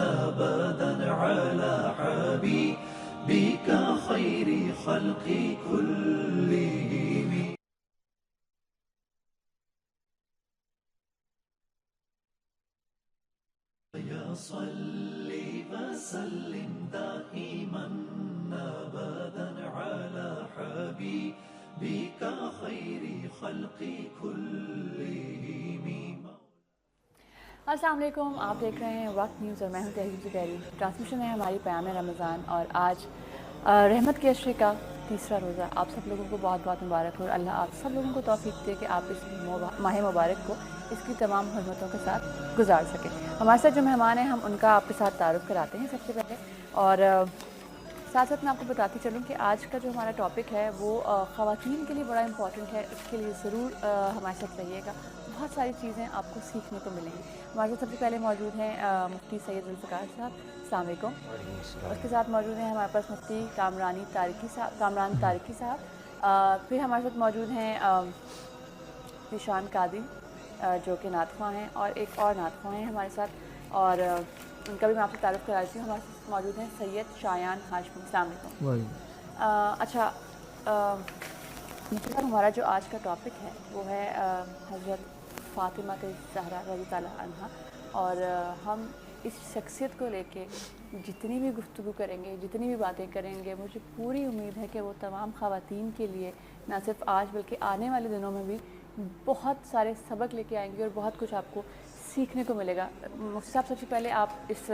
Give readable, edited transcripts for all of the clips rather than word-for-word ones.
أبدا على حبيبك خير خلق كلهم. يا صل وسلم دائما أبدا على حبيبك خير خلق كلهم. السلام علیکم، آپ دیکھ رہے ہیں وقت نیوز اور میں ہوں تہذیب زبیری. ٹرانسمیشن ہے ہماری پیام رمضان اور آج رحمت کے عشرے کا تیسرا روزہ. آپ سب لوگوں کو بہت بہت مبارک ہو. اللہ آپ سب لوگوں کو توفیق دے کہ آپ اس ماہ مبارک کو اس کی تمام حرمتوں کے ساتھ گزار سکیں. ہمارے ساتھ جو مہمان ہیں ہم ان کا آپ کے ساتھ تعارف کراتے ہیں سب سے پہلے، اور ساتھ ساتھ میں آپ کو بتاتی چلوں کہ آج کا جو ہمارا ٹاپک ہے وہ خواتین کے لیے بڑا امپورٹنٹ ہے. اس کے لیے ضرور ہمارے ساتھ رہیے گا. بہت ساری چیزیں آپ کو سیکھنے کو ملیں گی. ہمارے ساتھ سب سے پہلے موجود ہیں مفتی سید ذوالفقار صاحب، السلام علیکم. اس کے ساتھ موجود ہیں ہمارے پاس مفتی کامران تارکی صاحب. پھر ہمارے ساتھ موجود ہیں ذیشان قادری جو کہ نعت خواں ہیں، اور ایک اور نعت خواں ہیں ہمارے ساتھ، اور ان کا بھی میں آپ سے تعارف کرا دیتی ہوں. ہمارے ساتھ موجود ہیں سید شایان ہاشمی، السلام علیکم. اچھا مفتی صاحب، ہمارا جو آج کا ٹاپک ہے وہ ہے حضرت فاطمہ الزہرا رضی اللہ عنہا، اور ہم اس شخصیت کو لے کے جتنی بھی گفتگو کریں گے، جتنی بھی باتیں کریں گے، مجھے پوری امید ہے کہ وہ تمام خواتین کے لیے نہ صرف آج بلکہ آنے والے دنوں میں بھی بہت سارے سبق لے کے آئیں گے اور بہت کچھ آپ کو سیکھنے کو ملے گا. مفتی صاحب سب سے پہلے آپ اس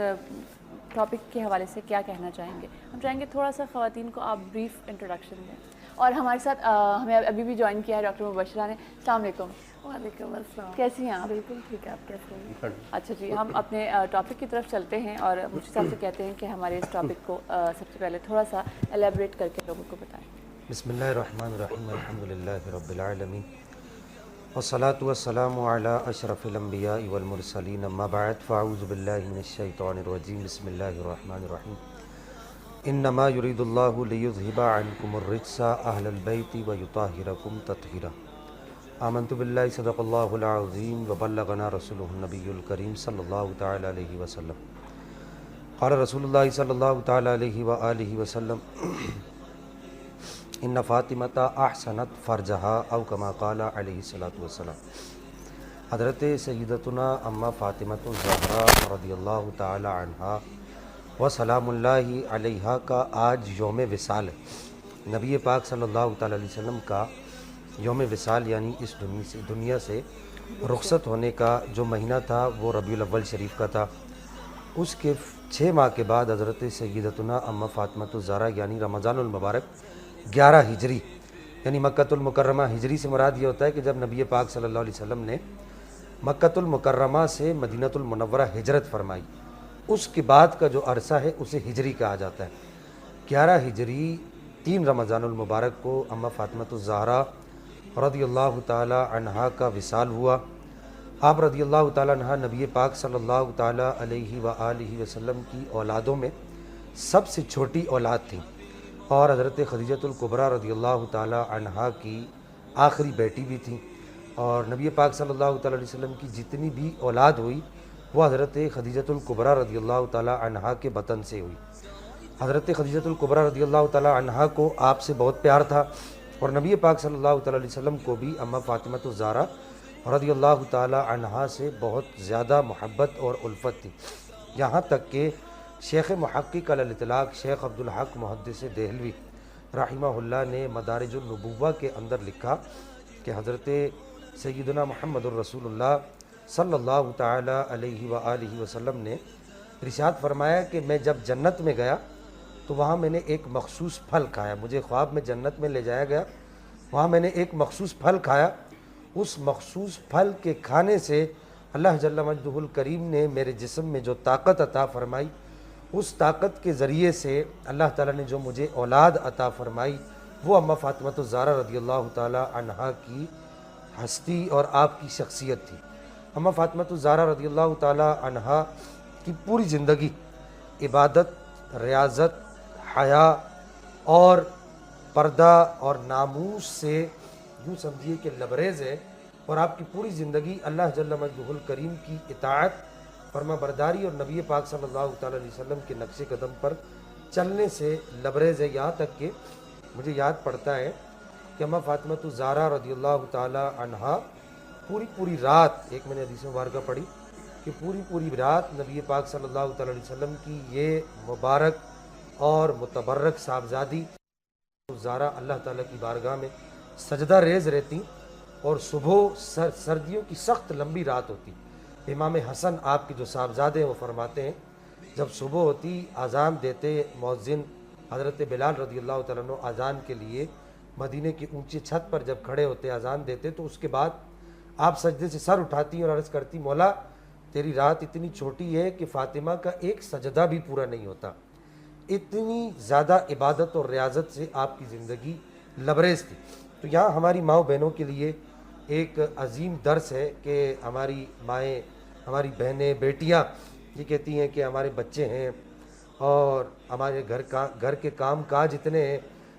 ٹاپک کے حوالے سے کیا کہنا چاہیں گے؟ ہم چاہیں گے تھوڑا سا خواتین کو آپ بریف انٹروڈکشن دیں. اور ہمارے ساتھ ہمیں ابھی بھی جوائن کیا ہے ڈاکٹر مبشرہ نے. السلام علیکم. وعلیکم السلام. کیسی ہیں آپ؟ بالکل ٹھیک ہے، آپ کیسے ہیں؟ اچھا جی، ہم اپنے ٹاپک کی طرف چلتے ہیں اور مفتی صاحب سے کہتے ہیں کہ ہمارے اس ٹاپک کو سب سے پہلے تھوڑا سا ایلیبریٹ کر کے لوگوں کو بتائیں. بسم اللہ الرحمن الرحیم، الحمد للہ رب العالمین، والصلاة والسلام علی اشرف الانبیاء والمرسلین، اما بعد فاعوذ باللہ من الشیطان الرجیم، بسم اللہ الرحمن الرحیم. انما یرید اللہ لیذہب عنکم الرجس اہل البیت ویطہرکم تطہیرا. آمنت باللہ صدق اللہ العظیم وبلغنا رسولہ النبی الکریم صلی اللہ تعالی علیہ وسلم. قال رسول اللہ صلی اللہ تعالی علیہ وآلہ وسلم ان فاطمۃ احسنت فرجہا او کما قال علیہ الصلاۃ والسلام. حضرت سیدتنا اما فاطمۃ الزہرا رضی اللہ تعالی عنہا و سلام اللہ علیہا کا آج یوم وصال ہے. نبی پاک صلی اللہ تعالی علیہ وسلم کا یوم وصال یعنی اس دنیا سے رخصت ہونے کا جو مہینہ تھا وہ ربیع الاول شریف کا تھا. اس کے 6 ماہ کے بعد حضرت سیدتنا اما فاطمۃ الزہرا یعنی رمضان المبارک 11 ہجری یعنی مکۃ المکرمہ، ہجری سے مراد یہ ہوتا ہے کہ جب نبی پاک صلی اللہ علیہ وسلم نے مکۃ المکرمہ سے مدینہ المنورہ ہجرت فرمائی، اس کے بعد کا جو عرصہ ہے اسے ہجری کہا جاتا ہے. 11 ہجری 3 رمضان المبارک کو اما فاطمۃ الزہرا رضی اللہ تعالی عنہا کا وصال ہوا. آپ رضی اللہ تعالی عنہ نبی پاک صلی اللہ تعالی علیہ وآلہ وسلم کی اولادوں میں سب سے چھوٹی اولاد تھیں، اور حضرت خدیجۃ الکبریٰ رضی اللہ تعالی عنہا کی آخری بیٹی بھی تھیں. اور نبی پاک صلی اللہ تعالی علیہ وسلم کی جتنی بھی اولاد ہوئی وہ حضرت خدیجۃ الکبریٰ رضی اللہ تعالی عنہا کے بطن سے ہوئی. حضرت خدیجۃ الکبریٰ رضی اللہ تعالی عنہا کو آپ سے بہت پیار تھا، اور نبی پاک صلی اللہ تعالی علیہ وسلم کو بھی اما فاطمۃ الزہرا رضی اللہ تعالی عنہا سے بہت زیادہ محبت اور الفت تھی. یہاں تک کہ شیخ محقق علی الاطلاق شیخ عبدالحق محدث دہلوی رحمہ اللہ نے مدارج النبوہ کے اندر لکھا کہ حضرت سیدنا محمد الرسول اللہ صلی اللہ تعالی علیہ وآلہ وسلم نے ارشاد فرمایا کہ میں جب جنت میں گیا تو وہاں میں نے ایک مخصوص پھل کھایا. مجھے خواب میں جنت میں لے جایا گیا، وہاں میں نے ایک مخصوص پھل کھایا. اس مخصوص پھل کے کھانے سے اللہ جل مجدہ الکریم نے میرے جسم میں جو طاقت عطا فرمائی، اس طاقت کے ذریعے سے اللہ تعالیٰ نے جو مجھے اولاد عطا فرمائی وہ اما فاطمۃ الزہرا رضی اللہ تعالی عنہا کی ہستی اور آپ کی شخصیت تھی. اما فاطمۃ الزہرا رضی اللہ تعالی عنہا کی پوری زندگی عبادت، ریاضت، حیا اور پردہ اور ناموس سے یوں سمجھیے کہ لبریز ہے، اور آپ کی پوری زندگی اللہ جل مجدہ الکریم کی اطاعت فرما برداری اور نبی پاک صلی اللہ تعالی علیہ وسلم کے نقش قدم پر چلنے سے لبریز ہے، یہاں تک کہ مجھے یاد پڑتا ہے کہ اماں فاطمہ الزہرا رضی اللہ تعالی عنہا پوری رات، ایک میں نے حدیث مبارکہ پڑھی کہ پوری رات نبی پاک صلی اللہ تعالی علیہ وسلم کی یہ مبارک اور متبرک صاحبزادی زہرا اللہ تعالیٰ کی بارگاہ میں سجدہ ریز رہتی، اور صبح سردیوں کی سخت لمبی رات ہوتی۔ امام حسن آپ کے جو صاحبزادے ہیں وہ فرماتے ہیں جب صبح ہوتی اذان دیتے مؤذن حضرت بلال رضی اللہ تعالیٰ عنہ اذان کے لیے مدینے کی اونچی چھت پر جب کھڑے ہوتے اذان دیتے، تو اس کے بعد آپ سجدے سے سر اٹھاتی اور عرض کرتی مولا تیری رات اتنی چھوٹی ہے کہ فاطمہ کا ایک سجدہ بھی پورا نہیں ہوتا۔ اتنی زیادہ عبادت اور ریاضت سے آپ کی زندگی لبریز تھی۔ تو یہاں ہماری ماؤں بہنوں کے لیے ایک عظیم درس ہے کہ ہماری مائیں، ہماری بہنیں، بیٹیاں یہ کہتی ہیں کہ ہمارے بچے ہیں اور ہمارے گھر کے کام کاج اتنے ہیں،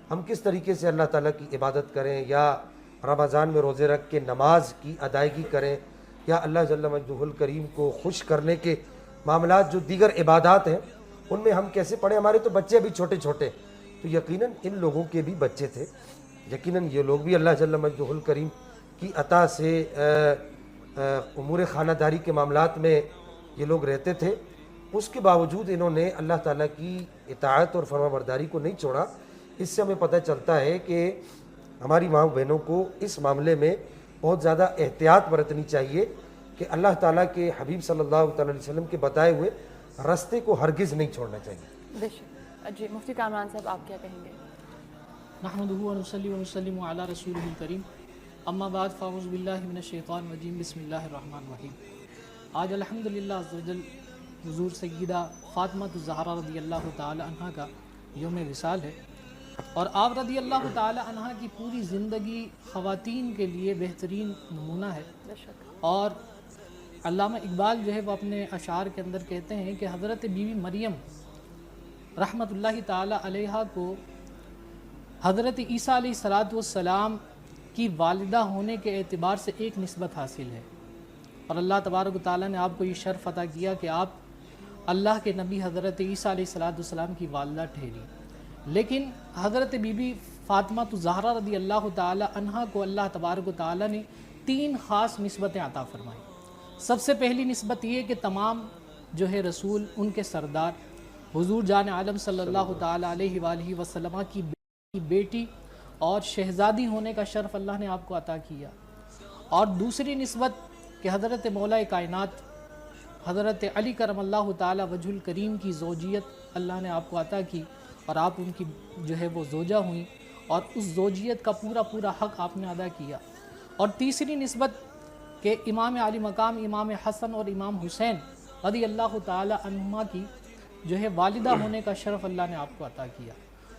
ہم کس طریقے سے اللہ تعالیٰ کی عبادت کریں، یا رمضان میں روزے رکھ کے نماز کی ادائیگی کریں، یا اللہ جل مجدہ الکریم کو خوش کرنے کے معاملات جو دیگر عبادات ہیں ان میں ہم کیسے پڑھیں۔ ہمارے تو بچے ابھی چھوٹے چھوٹے، تو یقیناً ان لوگوں کے بھی بچے تھے، یقیناً یہ لوگ بھی اللہ جل مجدہ الکریم کی عطا سے امور خانہ داری کے معاملات میں یہ لوگ رہتے تھے، اس کے باوجود انہوں نے اللہ تعالیٰ کی اطاعت اور فرما برداری کو نہیں چھوڑا۔ اس سے ہمیں پتہ چلتا ہے کہ ہماری ماں بہنوں کو اس معاملے میں بہت زیادہ احتیاط برتنی چاہیے کہ اللہ تعالیٰ کے حبیب صلی اللہ تعالی علیہ وسلم کے بتائے ہوئے راستے کو ہرگز نہیں چھوڑنا چاہیے۔ بے شک۔ جی مفتی کامران صاحب آپ کیا کہیں گے؟ نحمدہ و نصلی و نسلم علی رسولہ الکریم، اما بعد فاعوذ باللہ من الشیطان الرجیم، بسم اللہ الرحمن الرحیم۔ آج الحمدللہ عز وجل حضور سیدہ فاطمہ الزہرا رضی اللہ تعالی عنہ کا یوم وصال ہے، اور آپ رضی اللہ تعالی عنہ کی پوری زندگی خواتین کے لیے بہترین نمونہ ہے۔ بے شک۔ اور علامہ اقبال جو ہے وہ اپنے اشعار کے اندر کہتے ہیں کہ حضرت بی بی مریم رحمۃ اللہ تعالی علیہ کو حضرت عیسیٰ علیہ السلام کی والدہ ہونے کے اعتبار سے ایک نسبت حاصل ہے، اور اللہ تبارک و تعالیٰ نے آپ کو یہ شرف عطا کیا کہ آپ اللہ کے نبی حضرت عیسیٰ علیہ السلام کی والدہ ٹھہری۔ لیکن حضرت بی بی فاطمہ الزہرا رضی اللہ تعالی عنہ کو اللہ تبارک و تعالیٰ نے 3 خاص نسبتیں عطا فرمائیں۔ سب سے پہلی نسبت یہ کہ تمام جو ہے رسول ان کے سردار حضور جان عالم صلی اللہ تعالی علیہ وآلہ وسلم کی بیٹی اور شہزادی ہونے کا شرف اللہ نے آپ کو عطا کیا۔ اور دوسری نسبت کہ حضرت مولا کائنات حضرت علی کرم اللہ تعالی وجہ الکریم کی زوجیت اللہ نے آپ کو عطا کی، اور آپ ان کی جو ہے وہ زوجہ ہوئیں، اور اس زوجیت کا پورا حق آپ نے ادا کیا۔ اور تیسری نسبت کہ امام علی مقام امام حسن اور امام حسین رضی اللہ تعالی عنہما کی جو ہے والدہ ہونے کا شرف اللہ نے آپ کو عطا کیا۔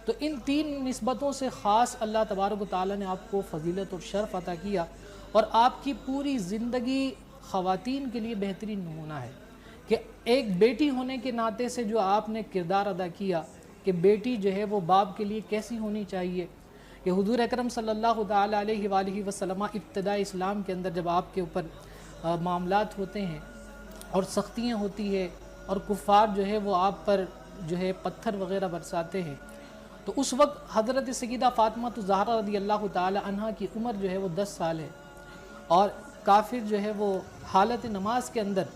تو ان 3 نسبتوں سے خاص اللہ تبارک و تعالی نے آپ کو فضیلت اور شرف عطا کیا، اور آپ کی پوری زندگی خواتین کے لیے بہترین نمونہ ہے کہ ایک بیٹی ہونے کے ناطے سے جو آپ نے کردار ادا کیا کہ بیٹی جو ہے وہ باپ کے لیے کیسی ہونی چاہیے، کہ حضور اکرم صلی اللہ تعالی علیہ وآلہ وسلم ابتداء اسلام کے اندر جب آپ کے اوپر معاملات ہوتے ہیں اور سختیاں ہوتی ہے اور کفار جو ہے وہ آپ پر جو ہے پتھر وغیرہ برساتے ہیں، تو اس وقت حضرت سیدہ فاطمہ الزہرا رضی اللہ تعالی عنہ کی عمر جو ہے وہ 10 سال ہے، اور کافر جو ہے وہ حالت نماز کے اندر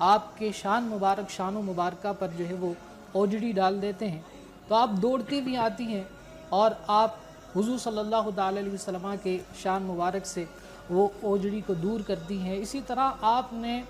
آپ کے شان و مبارکہ پر جو ہے وہ اوجڑی ڈال دیتے ہیں، تو آپ دوڑتی بھی آتی ہیں اور آپ حضور صلی اللہ تعالی علیہ وسلم کے شان مبارک سے وہ اوجڑی کو دور کرتی ہیں۔ اسی طرح آپ نے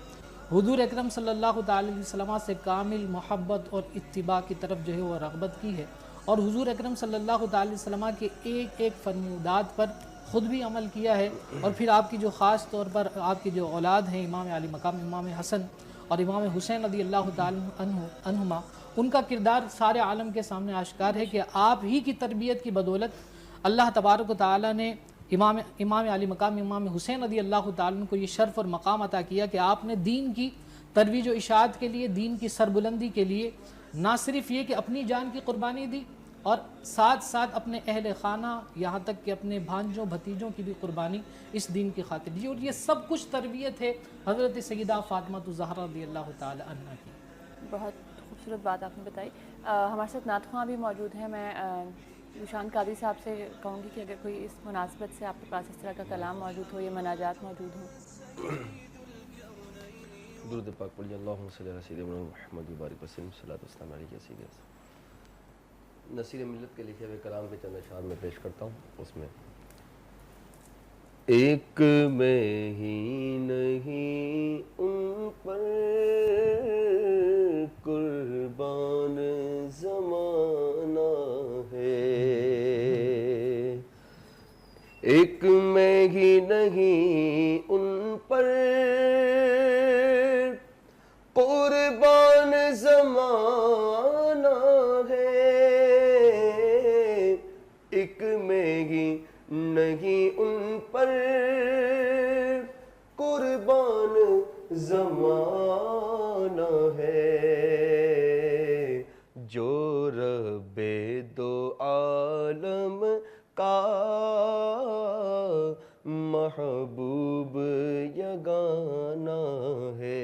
حضور اکرم صلی اللہ تعالی علیہ وسلم سے کامل محبت اور اتباع کی طرف جو ہے وہ رغبت کی ہے، اور حضور اکرم صلی اللہ تعالی علیہ وسلم کے ایک فرمودات پر خود بھی عمل کیا ہے، اور پھر آپ کی جو خاص طور پر آپ کی جو اولاد ہیں امام علی مقام امام حسن اور امام حسین رضی اللہ تعالی عنہما، ان کا کردار سارے عالم کے سامنے آشکار ہے کہ آپ ہی کی تربیت کی بدولت اللہ تبارک و تعالی نے امام علی مقام امام حسین رضی اللہ تعالی عنہ کو یہ شرف اور مقام عطا کیا کہ آپ نے دین کی ترویج و اشاعت کے لیے، دین کی سربلندی کے لیے نہ صرف یہ کہ اپنی جان کی قربانی دی، اور ساتھ ساتھ اپنے اہل خانہ یہاں تک کہ اپنے بھانجوں بھتیجوں کی بھی قربانی اس دین کی خاطر دی، اور یہ سب کچھ تربیت ہے حضرت سیدہ فاطمہ الزہرا رضی اللہ تعالی عنہ کی۔ بہت خوبصورت بات آپ نے بتائی۔ ہمارے ساتھ نعت خواں بھی موجود ہیں۔ میں ذیشان قادری صاحب سے کہوں گی کہ اگر کوئی اس مناسبت سے آپ کے پاس اس طرح کا کلام موجود ہو یا مناجات موجود ہوں۔ درود پاک پڑھیے، اللہم صلی علی سیدنا محمد وبارک وسلم، صلاۃ و سلام علیہ سیدنا۔ نصیر ملت کے لکھے ہوئے کلام کے چند اشعار میں پیش کرتا ہوں۔ اس میں ایک میں ہی نہیں ان پر قربان زمانہ ہے، ایک میں ہی نہیں ان پر قربان زمانہ ہے، ایک میں ہی نہیں ان پر قربان زمانہ ہے، جو رب دو عالم کا محبوب یگانہ ہے۔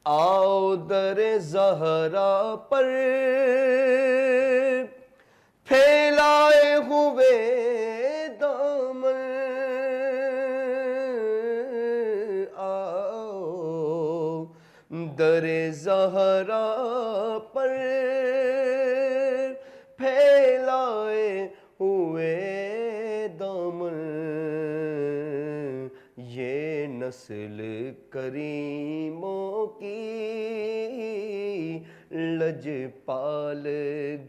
آؤ در زہرا پر پھیلائے ہوئے دامن، آؤ در زہرا پر پھیلائے ہوئے دامن، یہ نسل کریموں کی لجپال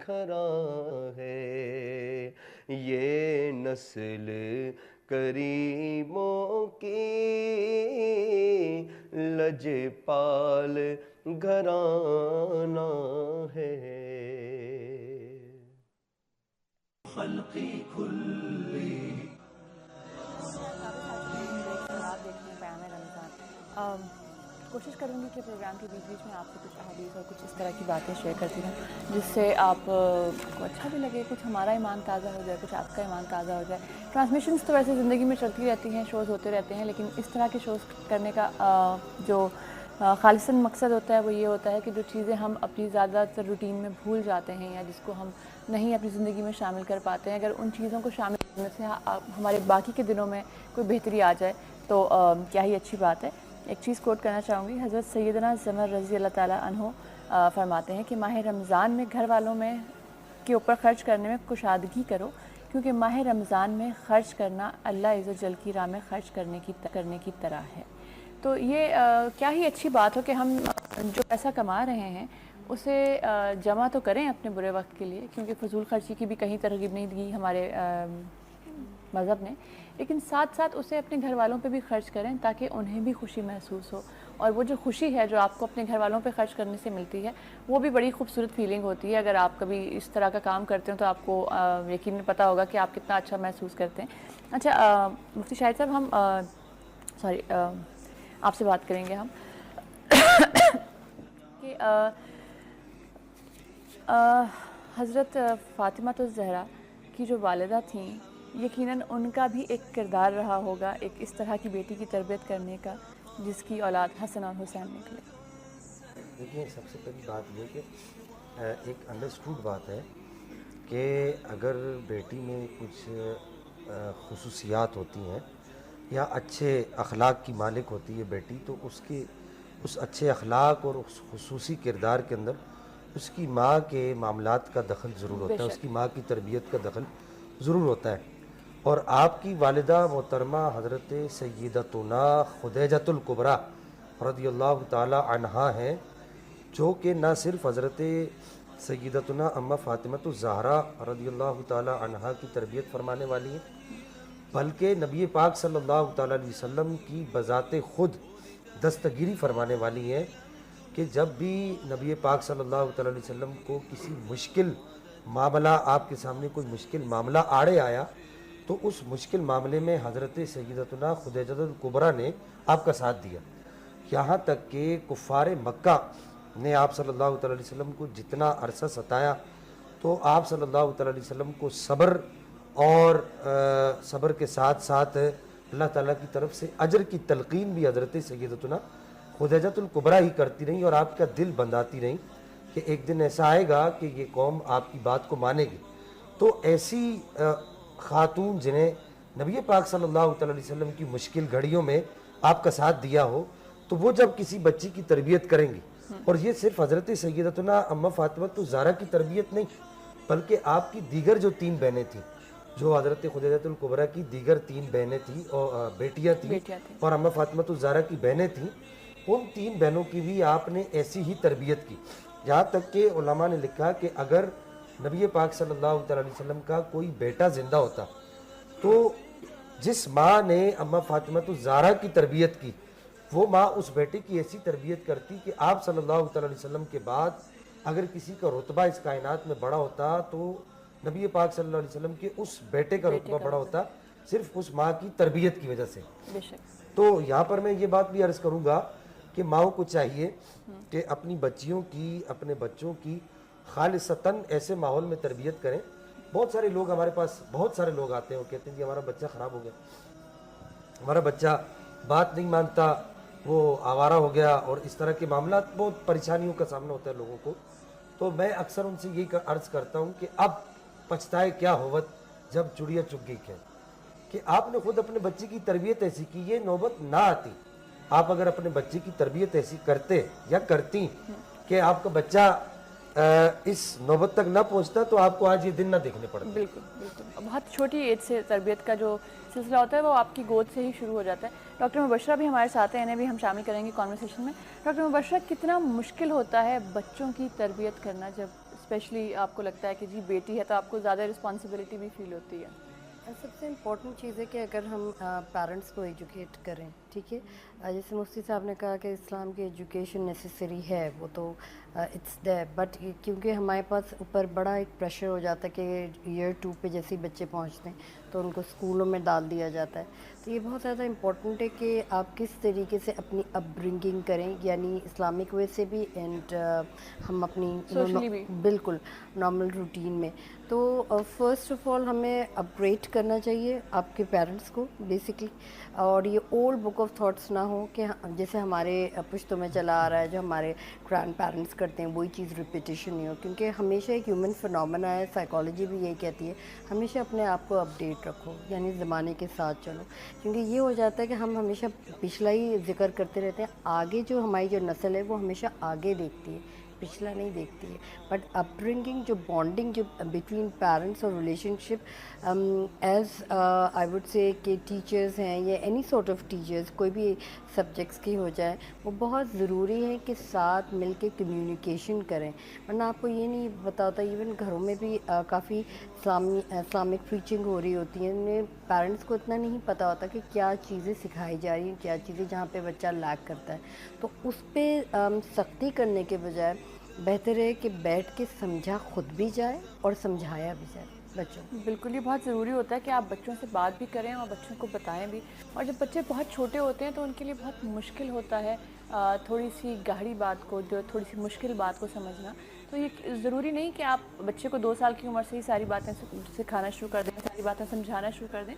گھراں ہے، یہ نسل کریموں کی لجپال گھرانہ ہے۔ خلقی کھلی دیکھنے پیام رمضان، کوشش کروں گی کہ پروگرام کے بیچ بیچ میں آپ سے کچھ احادیث اور کچھ اس طرح کی باتیں شیئر کرتی رہوں جس سے آپ کو اچھا بھی لگے، کچھ ہمارا ایمان تازہ ہو جائے، کچھ آپ کا ایمان تازہ ہو جائے۔ ٹرانسمیشنز تو ویسے زندگی میں چلتی رہتی ہیں، شوز ہوتے رہتے ہیں، لیکن اس طرح کے شوز کرنے کا جو خالصاً مقصد ہوتا ہے وہ یہ ہوتا ہے کہ جو چیزیں ہم اپنی زیادہ تر روٹین میں بھول جاتے ہیں یا جس کو ہم نہیں اپنی زندگی میں شامل کر پاتے ہیں، اگر ان چیزوں کو شامل کرنے سے ہمارے باقی کے دنوں میں کوئی بہتری آ جائے تو کیا ہی اچھی بات ہے۔ ایک چیز کوٹ کرنا چاہوں گی، حضرت سیدنا زمر رضی اللہ تعالیٰ عنہ فرماتے ہیں کہ ماہ رمضان میں گھر والوں میں کے اوپر خرچ کرنے میں کشادگی کرو، کیونکہ ماہ رمضان میں خرچ کرنا اللہ عز و جل کی راہ میں خرچ کرنے کی طرح ہے۔ تو یہ کیا ہی اچھی بات ہو کہ ہم جو پیسہ کما رہے ہیں اسے جمع تو کریں اپنے برے وقت کے لیے، کیونکہ فضول خرچی کی بھی کہیں ترغیب نہیں دی ہمارے مذہب نے، لیکن ساتھ ساتھ اسے اپنے گھر والوں پہ بھی خرچ کریں تاکہ انہیں بھی خوشی محسوس ہو، اور وہ جو خوشی ہے جو آپ کو اپنے گھر والوں پہ خرچ کرنے سے ملتی ہے وہ بھی بڑی خوبصورت فیلنگ ہوتی ہے۔ اگر آپ کبھی اس طرح کا کام کرتے ہیں تو آپ کو یقیناً پتہ ہوگا کہ آپ کتنا اچھا محسوس کرتے ہیں۔ اچھا مفتی شاہد صاحب، ہم آپ سے بات کریں گے ہم کہ حضرت فاطمہ الزہرا کی جو والدہ تھیں، یقیناً ان کا بھی ایک کردار رہا ہوگا ایک اس طرح کی بیٹی کی تربیت کرنے کا جس کی اولاد حسن اور حسین نکلے۔ دیکھیں، سب سے پہلی بات یہ کہ ایک انڈرسٹوڈ بات ہے کہ اگر بیٹی میں کچھ خصوصیات ہوتی ہیں یا اچھے اخلاق کی مالک ہوتی ہے بیٹی، تو اس اچھے اخلاق اور اس خصوصی کردار کے اندر اس کی ماں کے معاملات کا دخل ضرور ہوتا ہے، اس کی ماں کی تربیت کا دخل ضرور ہوتا ہے۔ اور آپ کی والدہ محترمہ حضرت سیدتنا خدیجۃ الکبریٰ رضی اللہ تعالی عنہا ہیں، جو کہ نہ صرف حضرت سیدتنا اماں فاطمہ الزہرا رضی اللہ تعالی عنہا کی تربیت فرمانے والی ہیں، بلکہ نبی پاک صلی اللہ تعالی علیہ وسلم کی بذات خود دستگیری فرمانے والی ہیں کہ جب بھی نبی پاک صلی اللہ تعالی علیہ وسلم کو کسی مشکل معاملہ، آپ کے سامنے کوئی مشکل معاملہ آڑے آیا تو اس مشکل معاملے میں حضرت سیدتنا خدیجۃ الکبریٰ نے آپ کا ساتھ دیا، یہاں تک کہ کفار مکہ نے آپ صلی اللہ تعالی علیہ وسلم کو جتنا عرصہ ستایا تو آپ صلی اللہ تعالی علیہ وسلم کو صبر اور صبر کے ساتھ ساتھ اللہ تعالیٰ کی طرف سے اجر کی تلقین بھی حضرت سیدتنا خدیجۃ الکبریٰ ہی کرتی رہیں اور آپ کا دل بندھاتی رہیں کہ ایک دن ایسا آئے گا کہ یہ قوم آپ کی بات کو مانے گی. تو ایسی خاتون جنہیں نبی پاک صلی اللہ تعالی علیہ وسلم کی مشکل گھڑیوں میں آپ کا ساتھ دیا ہو تو وہ جب کسی بچی کی تربیت کریں گی، اور یہ صرف حضرت سیدتنا اماں فاطمہ الزہرا کی تربیت نہیں بلکہ آپ کی دیگر جو 3 بہنیں تھیں، جو حضرت خدیجۃ الکبریٰ کی دیگر 3 بہنیں تھیں اور بیٹیاں تھیں اور اماں فاطمہ الزہرا کی بہنیں تھیں، ان 3 بہنوں کی بھی آپ نے ایسی ہی تربیت کی. یہاں تک کہ علماء نے لکھا کہ اگر نبی پاک صلی اللہ تعالی علیہ وسلم کا کوئی بیٹا زندہ ہوتا تو جس ماں نے اماں فاطمہ الزہرا کی تربیت کی وہ ماں اس بیٹے کی ایسی تربیت کرتی کہ آپ صلی اللہ تعالی علیہ وسلم کے بعد اگر کسی کا رتبہ اس کائنات میں بڑا ہوتا تو نبی پاک صلی اللہ علیہ وسلم کے اس بیٹے کا رتبہ بڑا ہوتا صرف اس ماں کی تربیت کی وجہ سے. تو یہاں پر میں یہ بات بھی عرض کروں گا کہ ماؤں کو چاہیے کہ اپنی بچیوں کی، اپنے بچوں کی خالصتاً ایسے ماحول میں تربیت کریں. بہت سارے لوگ ہمارے پاس، بہت سارے لوگ آتے ہیں، وہ کہتے ہیں جی ہمارا بچہ خراب ہو گیا، ہمارا بچہ بات نہیں مانتا، وہ آوارہ ہو گیا، اور اس طرح کے معاملات، بہت پریشانیوں کا سامنا ہوتا ہے لوگوں کو. تو میں اکثر ان سے یہی عرض کرتا ہوں کہ اب پچھتائے کیا ہوت جب چڑیا چگ گئی کیا، کہ آپ نے خود اپنے بچے کی تربیت ایسی کی یہ نوبت نہ آتی. آپ اگر اپنے بچے کی تربیت ایسی کرتے یا کرتی کہ آپ کا بچہ اس نوبت تک نہ پہنچتا تو آپ کو آج یہ دن نہ دیکھنے پڑتے. بالکل بالکل. بہت چھوٹی ایج سے تربیت کا جو سلسلہ ہوتا ہے وہ آپ کی گود سے ہی شروع ہو جاتا ہے. ڈاکٹر مبشرہ بھی ہمارے ساتھ ہیں، انہیں بھی ہم شامل کریں گے کانورسیشن میں. ڈاکٹر مبشرہ، کتنا مشکل ہوتا ہے بچوں کی تربیت کرنا، جب اسپیشلی آپ کو لگتا ہے کہ جی بیٹی ہے تو آپ کو زیادہ رسپانسبلٹی بھی فیل ہوتی ہے؟ سب سے امپورٹنٹ چیز ہے کہ اگر ہم پیرنٹس کو ایجوکیٹ کریں، ٹھیک ہے، جیسے مفتی صاحب نے کہا کہ اسلام کی ایجوکیشن نیسیسری ہے، وہ تو اٹس دیر، بٹ کیونکہ ہمارے پاس اوپر بڑا ایک پریشر ہو جاتا ہے کہ ایئر 2 پہ جیسے بچے پہنچتے ہیں تو ان کو اسکولوں میں ڈال دیا جاتا ہے. تو یہ بہت زیادہ امپورٹنٹ ہے کہ آپ کس طریقے سے اپنی اپ برنگنگ کریں، یعنی اسلامک وے سے بھی اینڈ ہم اپنی بالکل نارمل روٹین میں. تو فرسٹ آف آل ہمیں اپگریڈ کرنا چاہیے آپ کے پیرنٹس کو بیسکلی، اور یہ اولڈ بک آف تھاٹس نہ ہو کہ جیسے ہمارے پشتوں میں چلا آ رہا ہے، جو ہمارے گرینڈ پیرنٹس کرتے ہیں وہی چیز ریپیٹیشن نہیں ہو، کیونکہ ہمیشہ ایک ہیومن فنومینا ہے، سائیکالوجی بھی یہی کہتی ہے ہمیشہ اپنے آپ کو اپڈیٹ رکھو، یعنی زمانے کے ساتھ چلو. کیونکہ یہ ہو جاتا ہے کہ ہم ہمیشہ پچھلا ہی ذکر کرتے رہتے ہیں، آگے جو ہماری جو نسل ہے وہ ہمیشہ آگے دیکھتی ہے، پچھلا نہیں دیکھتی ہے. بٹ اپ برنگنگ، جو بانڈنگ جو بٹوین پیرنٹس اور relation ship as I would say کہ ٹیچرز ہیں یا اینی سارٹ آف ٹیچرز، کوئی بھی سبجیکٹس کی ہو جائے، وہ بہت ضروری ہے کہ ساتھ مل کے کمیونیکیشن کریں. ورنہ آپ کو یہ نہیں پتہ ہوتا، ایون گھروں میں بھی کافی اسلامک پریچنگ ہو رہی ہوتی ہیں، پیرنٹس کو اتنا نہیں پتہ ہوتا کہ کیا چیزیں سکھائی جا رہی ہیں، کیا چیزیں جہاں پہ بچہ لیک کرتا ہے. تو اس پہ سختی کرنے کے بجائے بہتر ہے کہ بیٹھ کے سمجھا خود بھی جائے اور سمجھایا بھی جائے بچوں. بالکل، یہ بہت ضروری ہوتا ہے کہ آپ بچوں سے بات بھی کریں اور بچوں کو بتائیں بھی. اور جب بچے بہت چھوٹے ہوتے ہیں تو ان کے لیے بہت مشکل ہوتا ہے تھوڑی سی گہری بات کو، جو تھوڑی سی مشکل بات کو سمجھنا. تو یہ ضروری نہیں کہ آپ بچے کو 2 سال کی عمر سے ہی ساری باتیں سکھانا شروع کر دیں، ساری باتیں سمجھانا شروع کر دیں.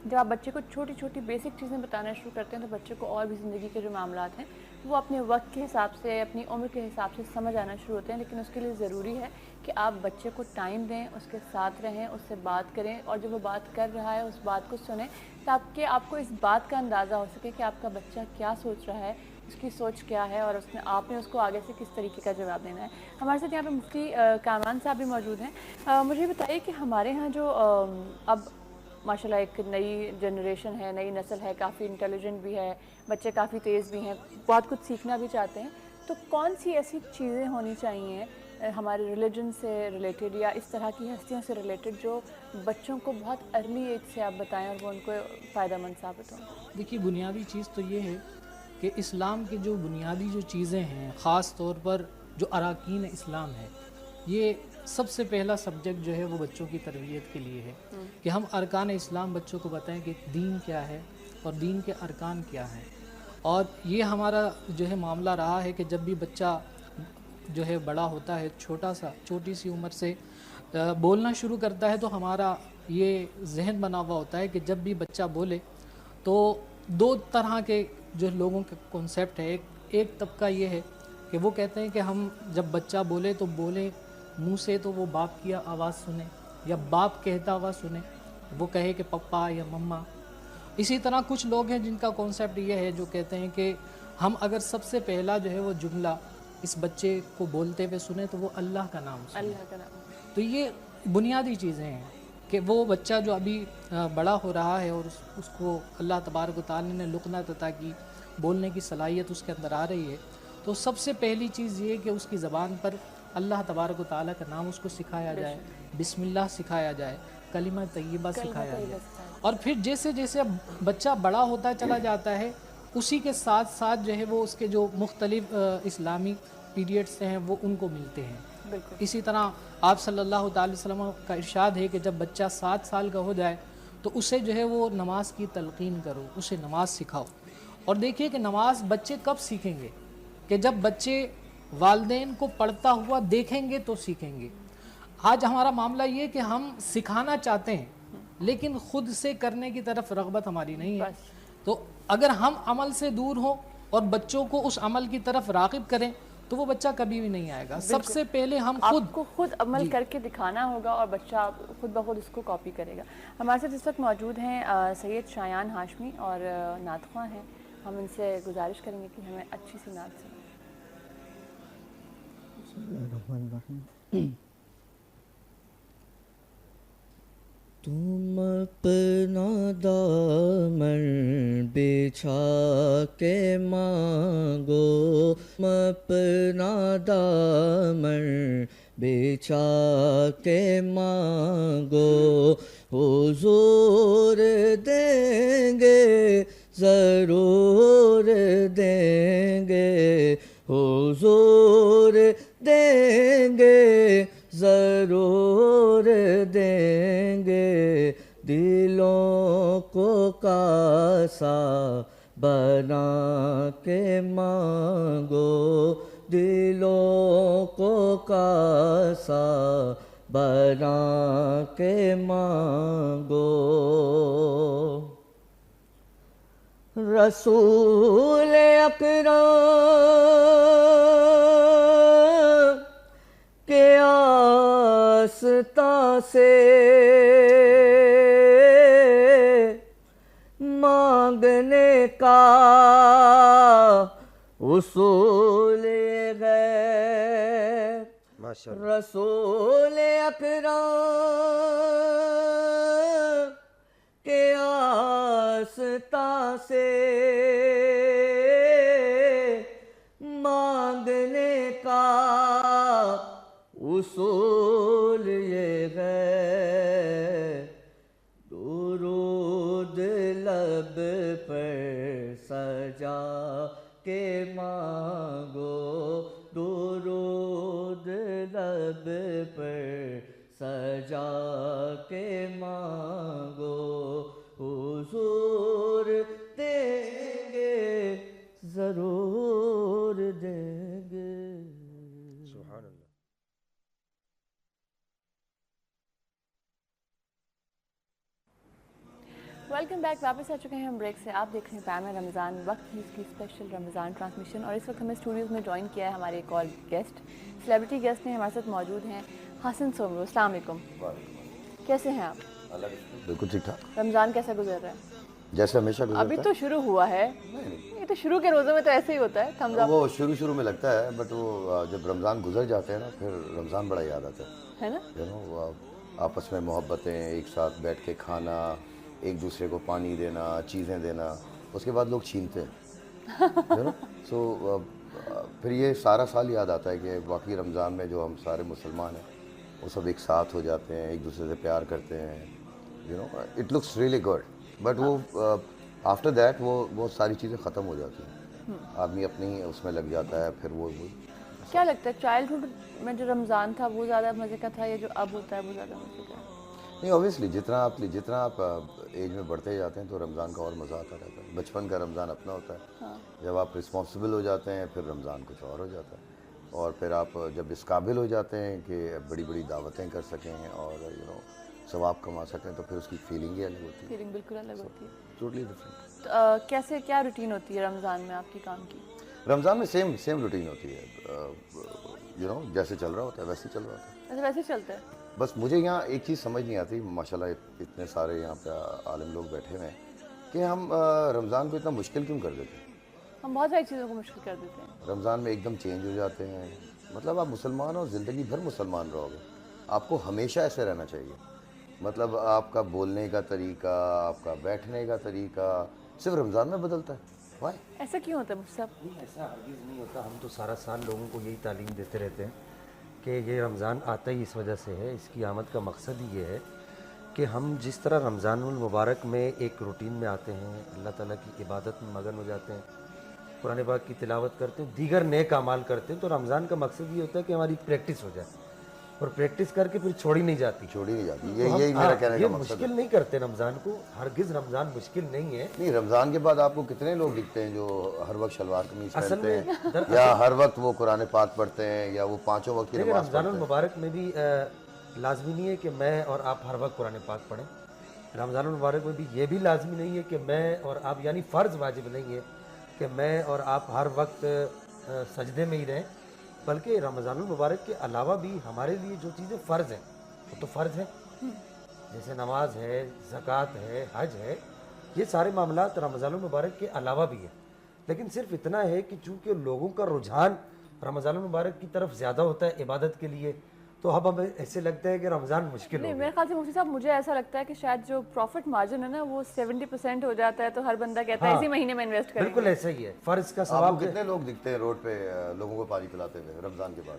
جب آپ بچے کو چھوٹی چھوٹی بیسک چیزیں بتانا شروع کرتے ہیں تو بچے کو اور بھی زندگی کے جو معاملات ہیں وہ اپنے وقت کے حساب سے، اپنی عمر کے حساب سے سمجھ آنا شروع ہوتے ہیں. لیکن اس کے لیے ضروری ہے کہ آپ بچے کو ٹائم دیں، اس کے ساتھ رہیں، اس سے بات کریں، اور جب وہ بات کر رہا ہے اس بات کو سنیں تاکہ آپ کو اس بات کا اندازہ ہو سکے کہ آپ کا بچہ کیا سوچ رہا ہے، اس کی سوچ کیا ہے، اور آپ نے اس کو آگے سے کس طریقے کا جواب دینا ہے. ہمارے ساتھ یہاں پہ مفتی کامران صاحب بھی موجود ہیں. مجھے بتائیے کہ ہمارے ہاں جو اب ماشاءاللہ ایک نئی جنریشن ہے، نئی نسل ہے، کافی انٹیلیجنٹ بھی ہے، بچے کافی تیز بھی ہیں، بہت کچھ سیکھنا بھی چاہتے ہیں. تو کون سی ایسی چیزیں ہونی چاہیے ہمارے ریلیجن سے ریلیٹڈ یا اس طرح کی ہستیوں سے ریلیٹڈ جو بچوں کو بہت ارلی ایج سے آپ بتائیں اور وہ ان کو فائدہ مند ثابت ہوں؟ دیکھیے، بنیادی چیز تو یہ ہے کہ اسلام کی جو بنیادی جو چیزیں ہیں، خاص طور پر جو اراکین اسلام ہے، یہ سب سے پہلا سبجیکٹ جو ہے وہ بچوں کی تربیت کے لیے ہے کہ ہم ارکان اسلام بچوں کو بتائیں کہ دین کیا ہے اور دین کے ارکان کیا ہیں. اور یہ ہمارا جو ہے معاملہ رہا ہے کہ جب بھی بچہ جو ہے بڑا ہوتا ہے، چھوٹی سی عمر سے بولنا شروع کرتا ہے، تو ہمارا یہ ذہن بنا ہوا ہوتا ہے کہ جب بھی بچہ بولے تو دو طرح کے جو لوگوں کا کنسیپٹ ہے. ایک طبقہ یہ ہے کہ وہ کہتے ہیں کہ ہم جب بچہ بولے تو بولیں منہ سے، تو وہ باپ کی آواز سنیں، یا باپ کہتا ہوا سنیں، وہ کہے کہ پپا یا مما. اسی طرح کچھ لوگ ہیں جن کا کانسیپٹ یہ ہے، جو کہتے ہیں کہ ہم اگر سب سے پہلا جو ہے وہ جملہ اس بچے کو بولتے ہوئے سنیں تو وہ اللہ کا نام سنیں. اللہ کا نام. تو یہ بنیادی چیزیں ہیں کہ وہ بچہ جو ابھی بڑا ہو رہا ہے اور اس کو اللہ تبارک و تعالی نے لقنت عطا کی، بولنے کی صلاحیت اس کے اندر آ رہی ہے، تو سب سے پہلی چیز یہ کہ اس کی زبان پر اللہ تبارک و تعالی کا نام اس کو سکھایا جائے، بسم اللہ سکھایا جائے، کلمہ طیبہ سکھایا جائے. اور پھر جیسے جیسے بچہ بڑا ہوتا چلا جاتا ہے، اسی کے ساتھ ساتھ جو ہے وہ اس کے جو مختلف اسلامی پیریڈز ہیں وہ ان کو ملتے ہیں. اسی طرح آپ صلی اللہ تعالی وسلم کا ارشاد ہے کہ جب بچہ 7 سال کا ہو جائے تو اسے جو ہے وہ نماز کی تلقین کرو، اسے نماز سکھاؤ. اور دیکھیے کہ نماز بچے کب سیکھیں گے؟ کہ جب بچے والدین کو پڑھتا ہوا دیکھیں گے تو سیکھیں گے. آج ہمارا معاملہ یہ کہ ہم سکھانا چاہتے ہیں لیکن خود سے کرنے کی طرف رغبت ہماری نہیں ہے. تو اگر ہم عمل سے دور ہوں اور بچوں کو اس عمل کی طرف راغب کریں تو وہ بچہ کبھی بھی نہیں آئے گا. سب سے پہلے ہم خود عمل کر کے دکھانا ہوگا اور بچہ خود بخود اس کو کاپی کرے گا. ہمارے ساتھ اس وقت موجود ہیں سید شایان ہاشمی اور نعت خواں ہیں. ہم ان سے گزارش کریں گے کہ ہمیں اچھی سی نعت سنائیں. تم اپنا دامن بچھا کے مانگو، تم اپنا دامن بچھا کے مانگو، حضور دیں گے ضرور دیں گے، حضور دیں گے ضرور دیں گے، دلوں کو کاسا بنا کے مانگو، دلوں کو کاسا بنا کے مانگو. رسول اکرم کے آستاں سے مانگنے کا اصول ہے. رسول اکرم کے آستاں سے مانگنے کا اصول یہ ہے. درود لب پر سجا کے مانگو، درود لب پر سجا کے مانگو، حضور دیں گے ضرور دیں گے. سبحان اللہ. Welcome back. واپس آ چکے ہیں ہم بریک سے. آپ دیکھ رہے ہیں پیام رمضان، وقت نیوز کی اسپیشل رمضان ٹرانسمیشن. اور اس وقت ہمیں اسٹوڈیوز میں جوائن کیا ہے ہمارے ایک اور گیسٹ، سیلیبریٹی گیسٹ ہیں ہمارے ساتھ موجود ہیں حسن سومرو. السلام علیکم. کیسے ہیں آپ؟ بالکل ٹھیک ٹھاک. رمضان کیسا گزر رہا ہے؟ جیسے ہمیشہ گزرتا ہے. ابھی تو شروع ہوا ہے، یہ تو شروع کے روزوں میں تو ایسے ہی ہوتا ہے. تھمز اپ وہ شروع میں لگتا ہے، بٹ وہ جب رمضان گزر جاتے ہیں نا پھر رمضان بڑا یاد آتا ہے نا. وہ آپس میں محبتیں، ایک ساتھ بیٹھ کے کھانا، ایک دوسرے کو پانی دینا، چیزیں دینا، اس کے بعد لوگ چھینتے ہیں. سو پھر یہ سارا سال یاد آتا ہے کہ واقعی رمضان میں جو ہم سارے مسلمان ہیں وہ سب ایک ساتھ ہو جاتے ہیں، ایک دوسرے سے پیار کرتے ہیں. It looks really good. But وہ آفٹر دیٹ وہ ساری چیزیں ختم ہو جاتی ہیں، آدمی اپنی اس میں لگ جاتا ہے. پھر وہ کیا لگتا ہے چائلڈہڈ میں جو رمضان تھا وہ زیادہ مزے کا تھا یا جو اب ہوتا ہے وہ زیادہ مزے کا ہے؟ نہیں، اوبیسلی جتنا آپ ایج میں بڑھتے جاتے ہیں تو رمضان کا اور مزہ آتا رہتا ہے. بچپن کا رمضان اپنا ہوتا ہے، جب آپ رسپانسبل ہو جاتے ہیں پھر رمضان کچھ اور ہو جاتا ہے. اور پھر آپ جب اس قابل ہو جاتے ہیں کہ بڑی بڑی دعوتیں کر سکیں اور ثواب کما سکیں تو پھر اس کی فیلنگ ہی الگ ہوتی ہے. فیلنگ بالکل الگ ہوتی ہے. Totally different. کیسے کیا روٹین ہوتی ہے رمضان میں آپ کی کام کی؟ رمضان میں سیم روٹین ہوتی ہے. جیسے چل رہا ہوتا ہے ویسے چل رہا ہوتا ہے. اچھا ویسے چلتا ہے. بس مجھے یہاں ایک چیز سمجھ نہیں آتی, ماشاءاللہ اتنے سارے یہاں پہ عالم لوگ بیٹھے ہوئے ہیں, کہ ہم رمضان کو اتنا مشکل کیوں کر دیتے ہیں. ہم بہت ساری چیزوں کو مشکل کر دیتے ہیں. رمضان میں ایک دم چینج ہو جاتے ہیں. مطلب آپ مسلمان ہو, زندگی بھر مسلمان رہو گے, آپ کو ہمیشہ ایسے رہنا چاہیے. مطلب آپ کا بولنے کا طریقہ, آپ کا بیٹھنے کا طریقہ صرف رمضان میں بدلتا ہے. وائی ایسا کیوں ہوتا ہے مجھ سے؟ نہیں, ایسا ہرگز نہیں ہوتا. ہم تو سارا سال لوگوں کو یہی تعلیم دیتے رہتے ہیں کہ یہ رمضان آتا ہی اس وجہ سے ہے. اس کی آمد کا مقصد ہی یہ ہے کہ ہم جس طرح رمضان المبارک میں ایک روٹین میں آتے ہیں, اللہ تعالیٰ کی عبادت میں مگن ہو جاتے ہیں, قرآن پاک کی تلاوت کرتے ہیں, دیگر نیک اعمال کرتے ہیں, تو رمضان کا مقصد یہ ہوتا ہے کہ ہماری پریکٹس ہو جائے, اور پریکٹس کر کے پھر چھوڑی نہیں جاتی. یہی میرا کہنے کا مقصد مشکل نہیں کرتے رمضان کو, ہرگز رمضان مشکل نہیں ہے. نہیں, رمضان کے بعد آپ کو کتنے لوگ دکھتے ہیں جو ہر وقت شلوار قمیض پہنتے ہیں, یا ہر وقت وہ قرآن پاک پڑھتے ہیں, یا وہ 5 وقت کی نماز رمضان المبارک میں بھی لازمی نہیں ہے کہ میں اور آپ ہر وقت قرآن پاک پڑھیں. رمضان المبارک میں بھی یہ بھی لازمی نہیں ہے کہ میں اور آپ, یعنی فرض واجب نہیں ہے کہ میں اور آپ ہر وقت سجدے میں ہی رہیں, بلکہ رمضان المبارک کے علاوہ بھی ہمارے لیے جو چیزیں فرض ہیں وہ تو فرض ہیں, جیسے نماز ہے, زکوٰۃ ہے, حج ہے, یہ سارے معاملات رمضان المبارک کے علاوہ بھی ہیں. لیکن صرف اتنا ہے کہ چونکہ لوگوں کا رجحان رمضان المبارک کی طرف زیادہ ہوتا ہے عبادت کے لیے, تو اب ہمیں ایسے لگتا ہے کہ رمضان مشکل ہو نہیں, گیا. میرے خیال سے مفتی صاحب مجھے ایسا لگتا ہے کہ شاید جو پروفٹ مارجن ہے نا وہ 70% ہو جاتا ہے, تو ہر بندہ کہتا ہے اسی مہینے میں انویسٹ کریں. بالکل ایسا ہی ہے. فرض کا آپ ثواب کو کتنے لوگ دکھتے ہیں روڈ پہ لوگوں کو پانی پلاتے ہوئے رمضان کے بعد؟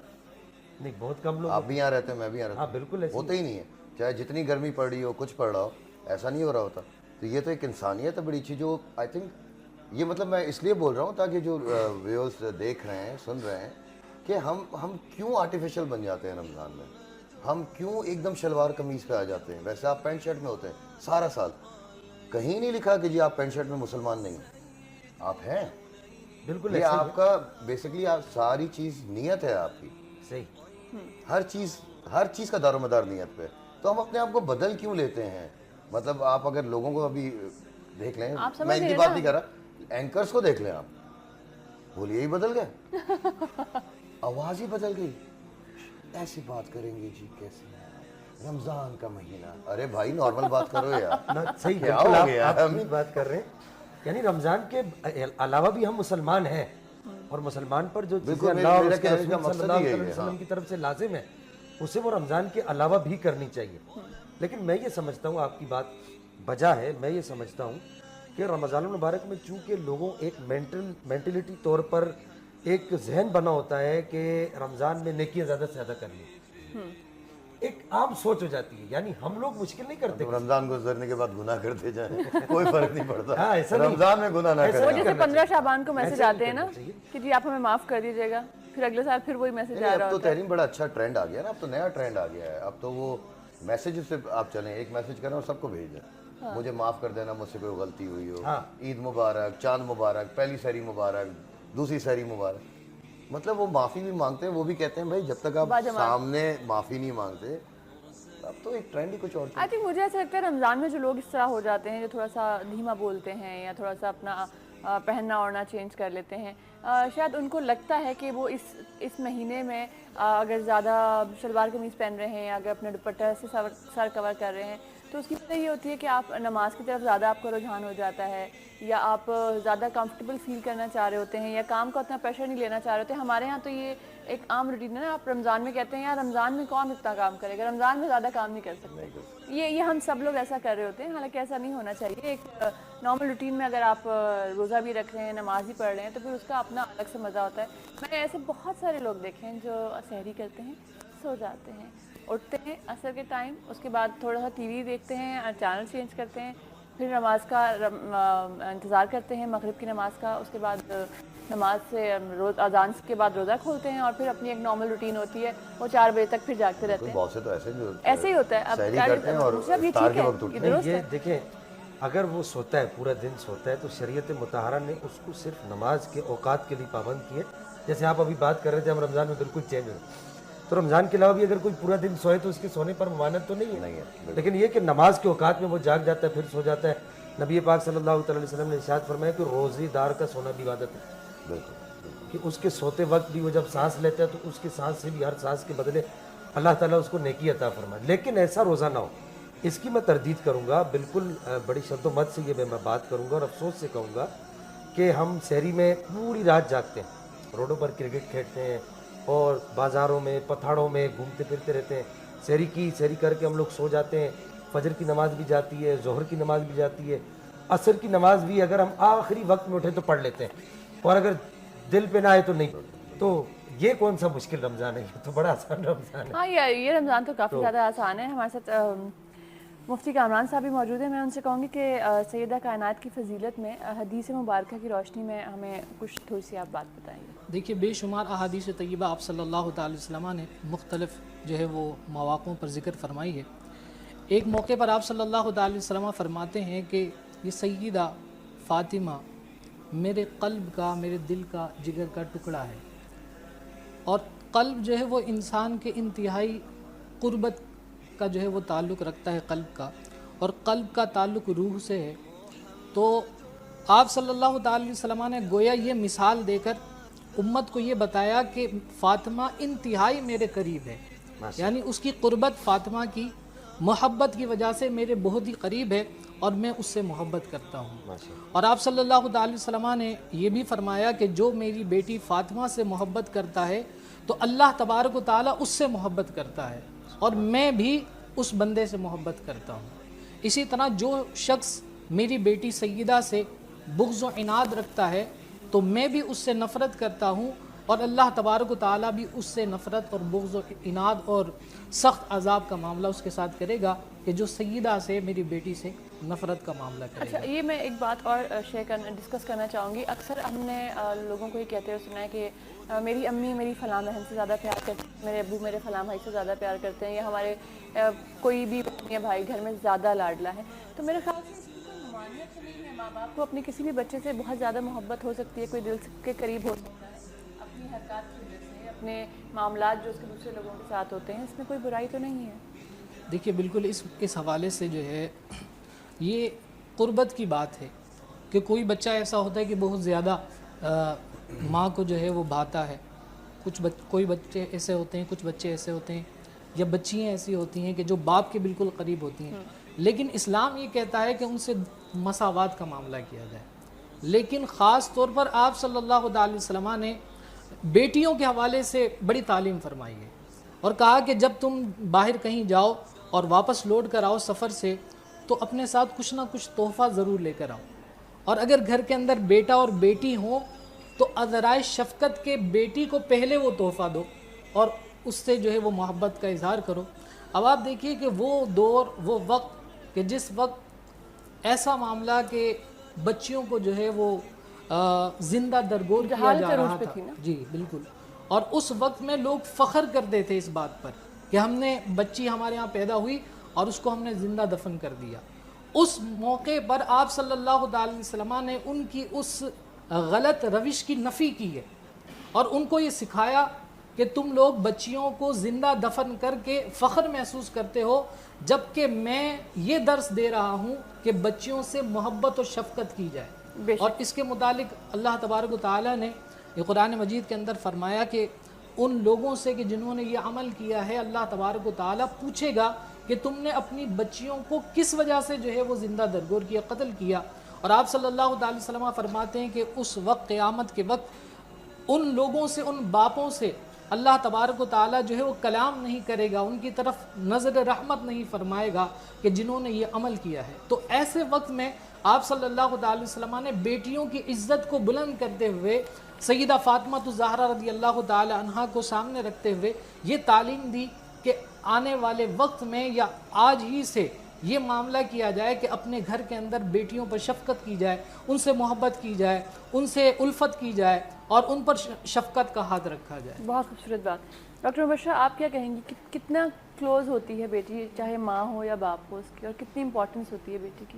نہیں, بہت کم لوگ. آپ بھی یہاں رہتے ہیں, میں بھی یہاں رہتا ہاں ہوں. بالکل ایسا ہوتا ہی نہیں ہے, چاہے جتنی گرمی پڑ رہی ہو, کچھ پڑ رہا ہو, ایسا نہیں ہو رہا ہوتا. تو یہ تو ایک انسانیت ہے بڑی اچھی, جو آئی تھنک یہ مطلب میں اس لیے بول رہا ہوں تاکہ جو ویورز دیکھ رہے ہیں, سن رہے ہیں, کہ ہم کیوں آرٹیفیشل بن جاتے ہیں رمضان میں. ہم کیوں ایک دم شلوار قمیض پہ آ جاتے ہیں. ویسے آپ پینٹ شرٹ میں ہوتے ہیں سارا سال, کہیں نہیں لکھا کہ جی آپ پینٹ شرٹ میں مسلمان نہیں ہیں, آپ ہیں. بالکل یہ آپ کا بیسکلی آپ ساری چیز نیت ہے آپ کی. صحیح. ہر چیز کا دار و مدار نیت پہ. تو ہم اپنے آپ کو بدل کیوں لیتے ہیں. مطلب آپ اگر لوگوں کو ابھی دیکھ لیں, میں ان کی بات نہیں کر رہا, اینکرز کو دیکھ لیں آپ, بولیے ہی بدل گئے, آواز ہی بدل گئی, ایسی بات کریں گے جی کیسے, رمضان کا مہینہ, ارے بھائی نارمل بات کرو یار. صحیح, کیا بالکل ہو گیا. آپ اپنی بات کر رہے ہیں. یعنی رمضان کے علاوہ بھی ہم مسلمان ہیں, اور مسلمان پر جو چیزیں اللہ اور اس کے رسول صلی اللہ علیہ وسلم کی طرف سے لازم ہے اسے وہ رمضان کے علاوہ بھی کرنی چاہیے. لیکن میں یہ سمجھتا ہوں, آپ کی بات بجا ہے, میں یہ سمجھتا ہوں کہ رمضان المبارک میں چونکہ لوگوں ایک مینٹلٹی طور پر ایک ذہن بنا ہوتا ہے کہ رمضان میں نیکیاں زیادہ سے زیادہ کرنی, ایک عام سوچ ہو جاتی ہے. یعنی ہم لوگ مشکل نہیں کرتے, رمضان گزرنے کے بعد گناہ کرتے جائیں, کوئی فرق نہیں پڑتا. ہاں, ایسا نہیں. رمضان میں گناہ نہ وہ کریں. جیسے 15 شعبان کو میسج آتے ہیں نا کہ جی آپ ہمیں معاف کر دیجیے گا, پھر اگلے سال پھر وہی میسج آ رہا اب تو ہوتا ہے. تحریم بڑا اچھا ٹرینڈ آ گیا نا, اب تو نیا ٹرینڈ آ گیا ہے. اب تو وہ میسج سے آپ چلیں, ایک میسج کریں اور سب کو بھیج دیں, مجھے معاف کر دینا, مجھ سے کوئی غلطی ہوئی ہو, عید مبارک, چاند مبارک, پہلی سحری مبارک, دوسری سحری مبارک. مطلب وہ معافی بھی مانگتے ہیں, وہ بھی کہتے ہیں بھائی جب تک آپ سامنے معافی نہیں مانگتے. اب تو ایک ٹرینڈ ہی کچھ اور. آئی تھنک مجھے ایسا لگتا ہے رمضان میں جو لوگ اس طرح ہو جاتے ہیں, جو تھوڑا سا دھیما بولتے ہیں یا تھوڑا سا اپنا پہننا اوڑھنا چینج کر لیتے ہیں, شاید ان کو لگتا ہے کہ وہ اس مہینے میں اگر زیادہ شلوار قمیض پہن رہے ہیں, اگر اپنے دوپٹہ سے سر کور کر رہے ہیں, تو اس کی وجہ یہ ہوتی ہے کہ آپ نماز کی طرف زیادہ آپ کا رجحان ہو جاتا ہے, یا آپ زیادہ کمفرٹیبل فیل کرنا چاہ رہے ہوتے ہیں, یا کام کا اتنا پریشر نہیں لینا چاہ رہے ہوتے. ہمارے ہاں تو یہ ایک عام روٹین ہے نا, آپ رمضان میں کہتے ہیں یار رمضان میں کون اتنا کام کرے گا, رمضان میں زیادہ کام نہیں کر سکتے. یہ ہم سب لوگ ایسا کر رہے ہوتے ہیں, حالانکہ ایسا نہیں ہونا چاہیے. ایک نارمل روٹین میں اگر آپ روزہ بھی رکھ رہے ہیں, نماز بھی پڑھ رہے ہیں, تو پھر اس کا اپنا الگ سے مزہ ہوتا ہے. میں نے ایسے بہت سارے لوگ دیکھے ہیں جو سحری کرتے ہیں, سو جاتے ہیں, اٹھتے ہیں عصر کے ٹائم, اس کے بعد تھوڑا سا ٹی وی دیکھتے ہیں, چینل چینج کرتے ہیں, پھر نماز کا انتظار کرتے ہیں, مغرب کی نماز کا, اس کے بعد نماز سے اذان کے بعد روزہ کھولتے ہیں, اور پھر اپنی ایک نارمل روٹین ہوتی ہے, وہ 4 بجے تک پھر جاگتے رہتے ہیں. بہت سے تو ایسے ہی ہوتا ہے. اب یہ دیکھیں, اگر وہ سوتا ہے, پورا دن سوتا ہے, تو شریعت مطہرہ نے اس کو صرف نماز کے اوقات کے لیے پابند کیے, جیسے آپ ابھی بات کر رہے تھے ہم رمضان میں بالکل چینج ہو، تو رمضان کے علاوہ بھی اگر کوئی پورا دن سوئے تو اس کے سونے پر ممانعت تو نہیں ہے، لیکن یہ کہ نماز کے اوقات میں وہ جاگ جاتا ہے پھر سو جاتا ہے. نبی پاک صلی اللہ تعالی علیہ وسلم نے ارشاد فرمایا کہ روزی دار کا سونا بھی عبادت ہے، بالکل کہ اس کے سوتے وقت بھی وہ جب سانس لیتا ہے تو اس کی سانس سے بھی ہر سانس کے بدلے اللہ تعالیٰ اس کو نیکی عطا فرمائے. لیکن ایسا روزہ نہ ہو، اس کی میں تردید کروں گا، بالکل بڑی شد و مت سے یہ میں بات کروں گا اور افسوس سے کہوں گا کہ ہم سحری میں پوری رات جاگتے ہیں، روڈوں پر کرکٹ کھیلتے ہیں اور بازاروں میں پتھاڑوں میں گھومتے پھرتے رہتے ہیں. سحری کر کے ہم لوگ سو جاتے ہیں، فجر کی نماز بھی جاتی ہے، ظہر کی نماز بھی جاتی ہے، عصر کی نماز بھی اگر ہم آخری وقت میں اٹھیں تو پڑھ لیتے ہیں، اور اگر دل پہ نہ آئے تو نہیں. تو یہ کون سا مشکل رمضان ہے؟ یہ تو بڑا آسان رمضان ہے. ہاں یہ رمضان تو کافی زیادہ آسان ہے. ہمارے ساتھ مفتی کامران صاحب بھی موجود ہیں. میں ان سے کہوں گی کہ سیدہ کائنات کی فضیلت میں حدیث مبارکہ کی روشنی میں ہمیں کچھ تھوڑی سی آپ بات بتائیے. دیکھیے بے شمار احادیث طیبہ آپ صلی اللہ تعالی وسلم نے مختلف جو ہے وہ مواقعوں پر ذکر فرمائی ہے. ایک موقع پر آپ صلی اللہ تعالی وسلم فرماتے ہیں کہ یہ سیدہ فاطمہ میرے قلب کا، میرے دل کا، جگر کا ٹکڑا ہے، اور قلب جو ہے وہ انسان کے انتہائی قربت کا جو ہے وہ تعلق رکھتا ہے قلب کا، اور قلب کا تعلق روح سے ہے. تو آپ صلی اللہ تعالی وسلم نے گویا یہ مثال دے کر امت کو یہ بتایا کہ فاطمہ انتہائی میرے قریب ہے، یعنی اس کی قربت، فاطمہ کی محبت کی وجہ سے میرے بہت ہی قریب ہے اور میں اس سے محبت کرتا ہوں. اور آپ صلی اللہ تعالی وسلم نے یہ بھی فرمایا کہ جو میری بیٹی فاطمہ سے محبت کرتا ہے تو اللہ تبارک و تعالیٰ اس سے محبت کرتا ہے، اور میں بھی اس بندے سے محبت کرتا ہوں. اسی طرح جو شخص میری بیٹی سیدہ سے بغض و عناد رکھتا ہے تو میں بھی اس سے نفرت کرتا ہوں، اور اللہ تبارک و تعالیٰ بھی اس سے نفرت اور بغض و عناد اور سخت عذاب کا معاملہ اس کے ساتھ کرے گا کہ جو سیدہ سے، میری بیٹی سے نفرت کا معاملہ کرے گا. اچھا یہ میں ایک بات اور ڈسکس کرنا چاہوں گی. اکثر ہم نے لوگوں کو یہ کہتے ہوئے سنا ہے کہ میری امی میری فلاں بہن سے زیادہ پیار کرتی ہیں، میرے ابو میرے فلاں بھائی سے زیادہ پیار کرتے ہیں، یا ہمارے کوئی بھی یا بھائی گھر میں زیادہ لاڈلا ہے. تو میرے خیال سے اس کی کوئی ممانعت نہیں ہے. ماں باپ کو اپنے کسی بھی بچے سے بہت زیادہ محبت ہو سکتی ہے، کوئی دل کے قریب ہو سکتا ہے اپنی حرکات کی وجہ سے، اپنے معاملات جو اس کے دوسرے لوگوں کے ساتھ ہوتے ہیں. اس میں کوئی برائی تو نہیں ہے؟ دیکھیے بالکل اس حوالے سے جو ہے یہ قربت کی بات ہے کہ کوئی بچہ ایسا ہوتا ہے کہ بہت زیادہ ماں کو جو ہے وہ بھاتا ہے. کوئی بچے ایسے ہوتے ہیں، کچھ بچے ایسے ہوتے ہیں یا بچیاں ایسی ہوتی ہیں کہ جو باپ کے بالکل قریب ہوتی ہیں. لیکن اسلام یہ کہتا ہے کہ ان سے مساوات کا معاملہ کیا جائے. لیکن خاص طور پر آپ صلی اللہ علیہ وسلم نے بیٹیوں کے حوالے سے بڑی تعلیم فرمائی ہے اور کہا کہ جب تم باہر کہیں جاؤ اور واپس لوٹ کر آؤ سفر سے تو اپنے ساتھ کچھ نہ کچھ تحفہ ضرور لے کر آؤ، اور اگر گھر کے اندر بیٹا اور بیٹی ہوں تو ذرائع شفقت کے بیٹی کو پہلے وہ تحفہ دو اور اس سے جو ہے وہ محبت کا اظہار کرو. اب آپ دیکھیے کہ وہ دور، وہ وقت کہ جس وقت ایسا معاملہ کہ بچیوں کو جو ہے وہ زندہ درگور کیا جا رہا تھا. جی بالکل. اور اس وقت میں لوگ فخر کرتے تھے اس بات پر کہ ہم نے بچی ہمارے ہاں پیدا ہوئی اور اس کو ہم نے زندہ دفن کر دیا. اس موقع پر آپ صلی اللہ علیہ وسلم نے ان کی اس غلط روش کی نفی کی ہے اور ان کو یہ سکھایا کہ تم لوگ بچیوں کو زندہ دفن کر کے فخر محسوس کرتے ہو، جبکہ میں یہ درس دے رہا ہوں کہ بچیوں سے محبت اور شفقت کی جائے. اور اس کے متعلق اللہ تبارک و تعالیٰ نے یہ قرآن مجید کے اندر فرمایا کہ ان لوگوں سے کہ جنہوں نے یہ عمل کیا ہے اللہ تبارک و تعالیٰ پوچھے گا کہ تم نے اپنی بچیوں کو کس وجہ سے جو ہے وہ زندہ درگور کیا، قتل کیا. اور آپ صلی اللہ علیہ وسلم فرماتے ہیں کہ اس وقت قیامت کے وقت ان لوگوں سے، ان باپوں سے اللہ تبارک و تعالیٰ جو ہے وہ کلام نہیں کرے گا، ان کی طرف نظر رحمت نہیں فرمائے گا کہ جنہوں نے یہ عمل کیا ہے. تو ایسے وقت میں آپ صلی اللہ علیہ وسلم نے بیٹیوں کی عزت کو بلند کرتے ہوئے سیدہ فاطمہ الزہرا رضی اللہ تعالی عنہا کو سامنے رکھتے ہوئے یہ تعلیم دی کہ آنے والے وقت میں یا آج ہی سے یہ معاملہ کیا جائے کہ اپنے گھر کے اندر بیٹیوں پر شفقت کی جائے، ان سے محبت کی جائے، ان سے الفت کی جائے اور ان پر شفقت کا ہاتھ رکھا جائے. بہت خوبصورت بات. ڈاکٹر مبشرہ آپ کیا کہیں گی کہ کتنا کلوز ہوتی ہے بیٹی، چاہے ماں ہو یا باپ ہو اس کی، اور کتنی امپورٹنس ہوتی ہے بیٹی کی؟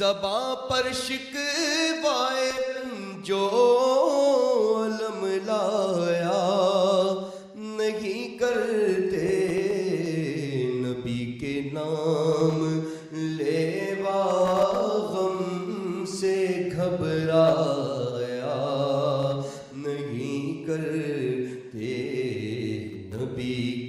زباں پر شکوائے جو علم لایا نہیں کرتے نبی کے نام لیوا غم سے گھبرایا نہیں کرتے نبی